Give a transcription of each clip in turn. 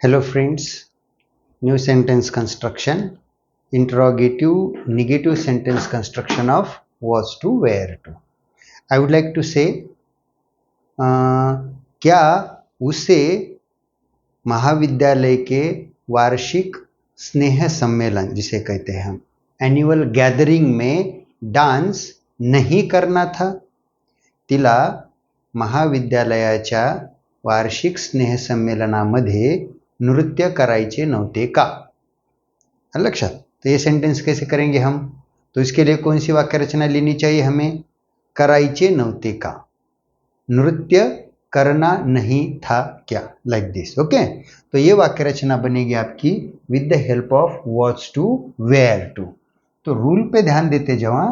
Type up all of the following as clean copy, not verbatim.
Hello friends, new sentence construction, interrogative negative sentence construction of was to where to. I would like to say क्या उसे महाविद्यालय के वार्षिक स्नेह सम्मेलन जिसे कहते हैं हम एनुअल गैदरिंग में डांस नहीं करना था. तिला महाविद्यालयाच्या वार्षिक स्नेह संमेलनामध्ये नृत्य करायचे नव्हते का. लक्षात. तो ये सेंटेंस कैसे करेंगे हम, तो इसके लिए कौन सी वाक्य रचना लेनी चाहिए हमें, करायचे नव्हते का, नृत्य करना नहीं था क्या, लाइक दिस. ओके, तो ये वाक्य रचना बनेगी आपकी with the help of was to were to. तो रूल पे ध्यान देते जावा,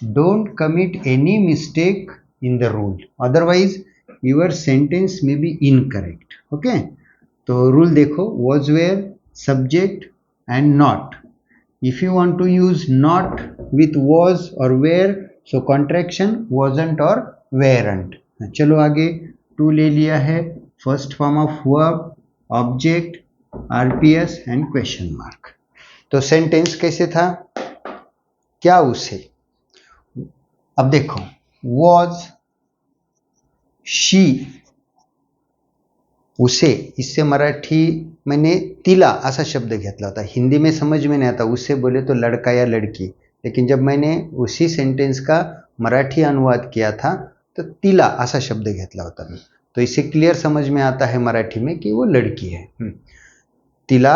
don't commit any mistake in the rule, otherwise your sentence may be incorrect. Okay, तो रूल देखो, was were, subject and not. If you want to use not with was और were, so contraction wasn't और weren't. चलो आगे, to ले लिया है, first form of verb, object, RPS and question mark. तो सेंटेंस कैसे था, क्या उसे. अब देखो, वॉज, शी, उसे, इससे मराठी मैंने तिला असा शब्द घेतला होता. हिंदी में समझ में नहीं आता, उसे बोले तो लड़का या लड़की, लेकिन जब मैंने उसी सेंटेंस का मराठी अनुवाद किया था तो तिला असा शब्द घेतला होता मी. तो इससे क्लियर समझ में आता है मराठी में कि वो लड़की है. तिला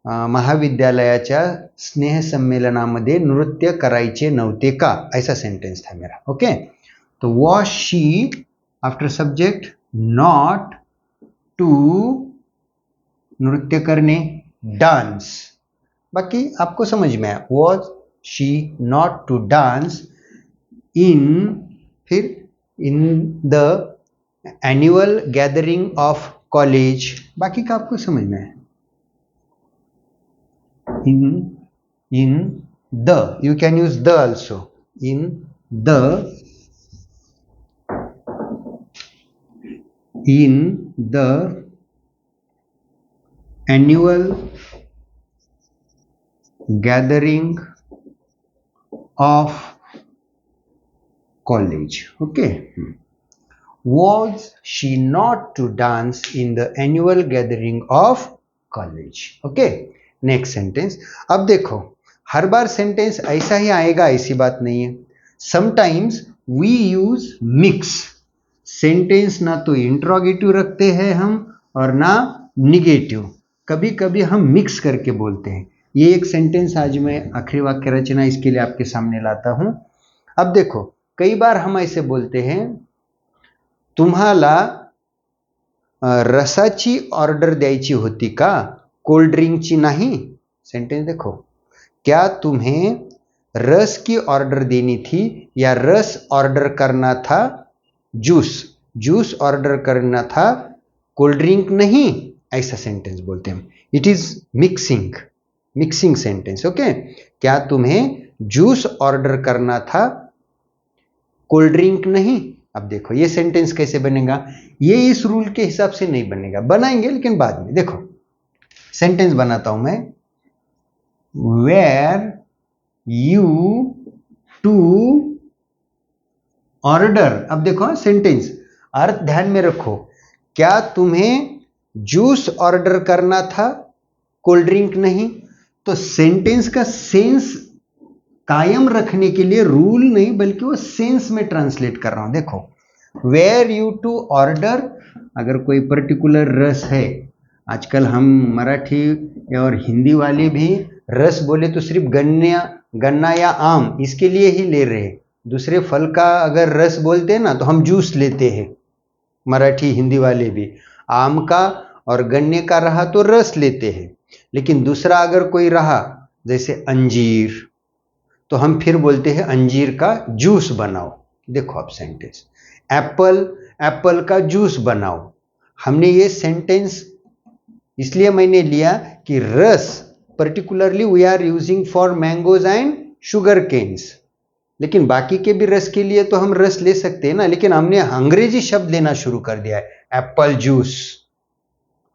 महाविद्यालयाच्या स्नेह संमेलनामध्ये नृत्य करायचे नव्हते का, ऐसा सेंटेंस था मेरा. ओके, तो was she after subject not to, नृत्य करने, डांस. बाकी आपको समझ में आया, was she not to dance in, फिर in the annual gathering of college. बाकी का आपको समझ में आया. in the, you can use the also, in the annual gathering of college. Okay, was she not to dance in the annual gathering of college. Okay, next sentence. अब देखो, हर बार sentence ऐसा ही आएगा ऐसी बात नहीं है. Sometimes we use mix sentence, ना तो इंट्रोगेटिव रखते हैं हम और ना निगेटिव, कभी कभी हम मिक्स करके बोलते हैं. ये एक सेंटेंस आज मैं आखिरी वाक्य रचना इसके लिए आपके सामने लाता हूं. अब देखो, कई बार हम ऐसे बोलते हैं, तुम्हाला रसाची ऑर्डर द्यायची होती का, कोल्ड ड्रिंकची नहीं. सेंटेंस देखो, क्या तुम्हें रस की ऑर्डर देनी थी या रस ऑर्डर करना था, जूस ऑर्डर करना था, कोल्ड ड्रिंक नहीं, ऐसा सेंटेंस बोलते हैं. It is mixing sentence. Okay, क्या तुम्हें जूस ऑर्डर करना था, कोल्ड ड्रिंक नहीं. अब देखो ये सेंटेंस कैसे बनेगा, ये इस रूल के हिसाब से नहीं बनेगा, बनाएंगे लेकिन बाद में. देखो सेंटेंस बनाता हूं मैं, वेयर यू टू ऑर्डर. अब देखो सेंटेंस, अर्थ ध्यान में रखो, क्या तुम्हें जूस ऑर्डर करना था, कोल्ड ड्रिंक नहीं. तो सेंटेंस का सेंस कायम रखने के लिए रूल नहीं बल्कि वो सेंस में ट्रांसलेट कर रहा हूं. देखो, वेयर यू टू ऑर्डर, अगर कोई पर्टिकुलर रस है, आजकल हम मराठी और हिंदी वाले भी रस बोले तो सिर्फ गन्ना या आम इसके लिए ही ले रहे हैं. दूसरे फल का अगर रस बोलते हैं ना तो हम जूस लेते हैं, मराठी हिंदी वाले भी. आम का और गन्ने का रहा तो रस लेते हैं, लेकिन दूसरा अगर कोई रहा जैसे अंजीर, तो हम फिर बोलते हैं अंजीर का जूस बनाओ. देखो अब सेंटेंस, एप्पल का जूस बनाओ. हमने ये सेंटेंस इसलिए मैंने लिया कि रस particularly we are using for mangoes and sugar canes, लेकिन बाकी के भी रस के लिए तो हम रस ले सकते हैं ना, लेकिन हमने अंग्रेजी शब्द लेना शुरू कर दिया है, एप्पल जूस.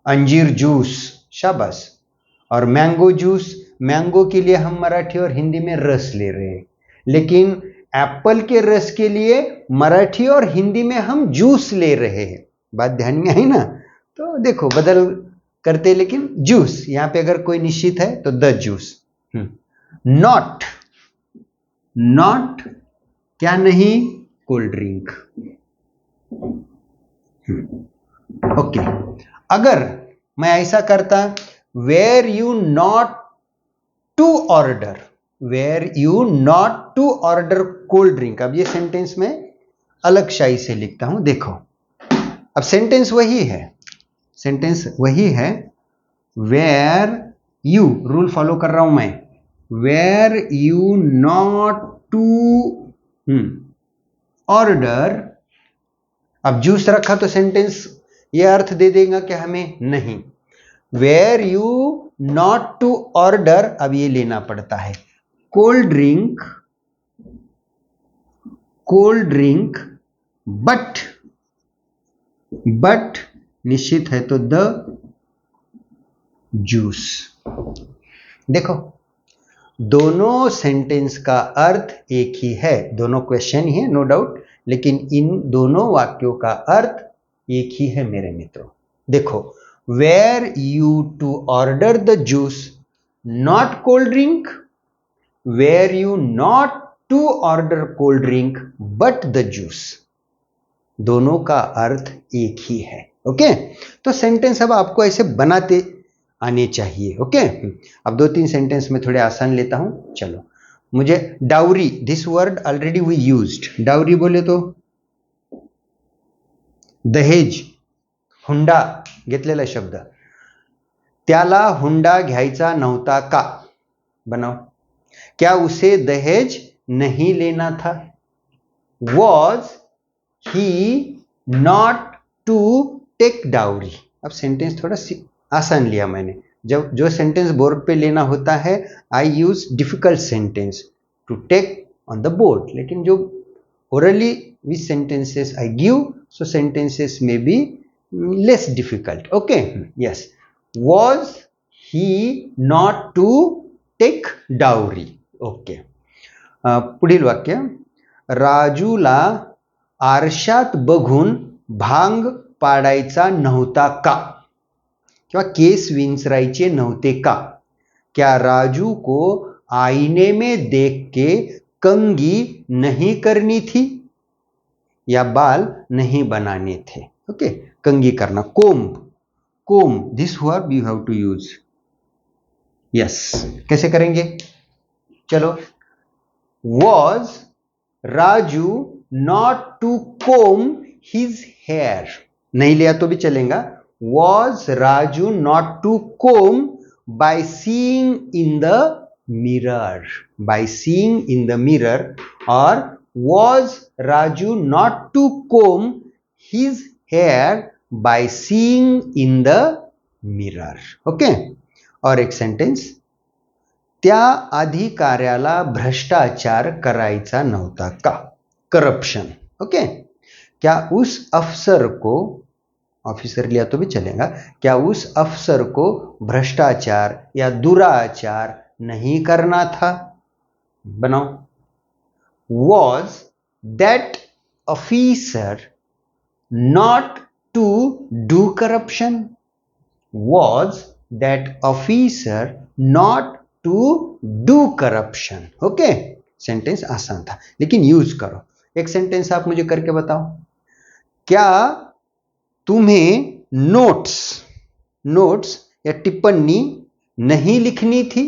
अंजीर जूस, शाबाश। और मैंगो जूस, मैंगो के लिए हम मराठी और हिंदी में रस ले रहे हैं, लेकिन एप्पल के रस के लिए मराठी और हिंदी में हम जूस ले रहे हैं। बात ध्यान में आई ना? तो देखो बदल करते, लेकिन जूस यहां पे अगर कोई निश्चित है तो द जूस। नॉट, नॉट क्या नहीं? Cold drink. ओके, अगर मैं ऐसा करता, were you not to order, were you not to order cold drink. अब ये सेंटेंस में अलग शाई से लिखता हूं, देखो। अब सेंटेंस वही है, सेंटेंस वही है, वेर यू, रूल फॉलो कर रहा हूं मैं, were you not to order. अब जूस रखा तो सेंटेंस ये अर्थ दे देगा कि हमें नहीं। Were you not to order, अब ये लेना पड़ता है, cold drink, cold drink, but निश्चित है तो द जूस। देखो दोनों सेंटेंस का अर्थ एक ही है, दोनों क्वेश्चन ही है नो डाउट, लेकिन इन दोनों वाक्यों का अर्थ एक ही है मेरे मित्रों। देखो, were you to order the juice not cold drink, were you not to order cold drink but the juice, दोनों का अर्थ एक ही है। ओके, तो सेंटेंस अब आपको ऐसे बनाते आने चाहिए। ओके, अब 2-3 सेंटेंस में थोड़े आसान लेता हूं, चलो। मुझे dowry, this word already we used, dowry बोले तो दहेज, हुंडा घेतलेला शब्द, त्याला हुंडा घ्यायचा नव्हता का? बनाओ, क्या उसे दहेज नहीं लेना था? Was he not to take dowry. अब सेंटेंस थोड़ा आसान लिया मैंने, जब जो सेंटेंस बोर्ड पे लेना होता है I use difficult sentence to take on the board, लेकिन जो orally which sentences I give, so sentences may be less difficult. Okay, yes, was he not to take dowry. Okay, पुढील वाक्य, राजूला आरशात बघून भांग पाडायचा नव्हता का? किंवा केस विंचरायचे नव्हते का? क्या राजू को आईने में देख के कंघी नहीं करनी थी, या बाल नहीं बनाने थे? ओके, कंघी करना, comb, comb, this verb you have to use. Yes, कैसे करेंगे? चलो, was Raju not to comb his hair, नहीं लिया तो भी चलेगा, was Raju not to comb by seeing in the mirror, by seeing in the mirror, or was Raju not to comb his hair by seeing in the mirror? Okay, और एक sentence, त्या अधिकाऱ्याला भ्रष्टाचार करायचा नव्हता का? करप्शन। ओके, क्या उस अफसर को, ऑफिसर लिया तो भी चलेगा, क्या उस अफसर को भ्रष्टाचार या दुराचार नहीं करना था? बनाओ, was that officer not to do corruption, was that officer not to do corruption. Okay, sentence आसान था, लेकिन यूज करो। एक सेंटेंस आप मुझे करके बताओ, क्या तुम्हें नोट्स, नोट्स या टिप्पणी नहीं लिखनी थी?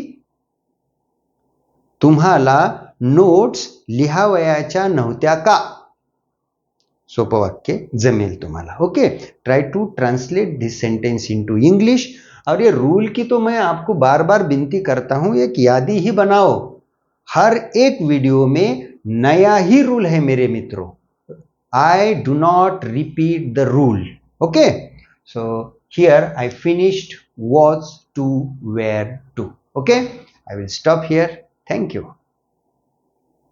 तुम्हाला नोट्स लिहावयाच्या नव्हत्या का? सोपं वाक्य जमेल तुम्हाला। Okay, try to translate this sentence into English. और ये रूल की तो मैं आपको बार बार विनती करता हूं, एक यादी ही बनाओ, हर एक वीडियो में नया ही रूल है मेरे मित्रों। I do not repeat the rule. Okay, so here I finished was to were to. Okay, I will stop here. Thank you.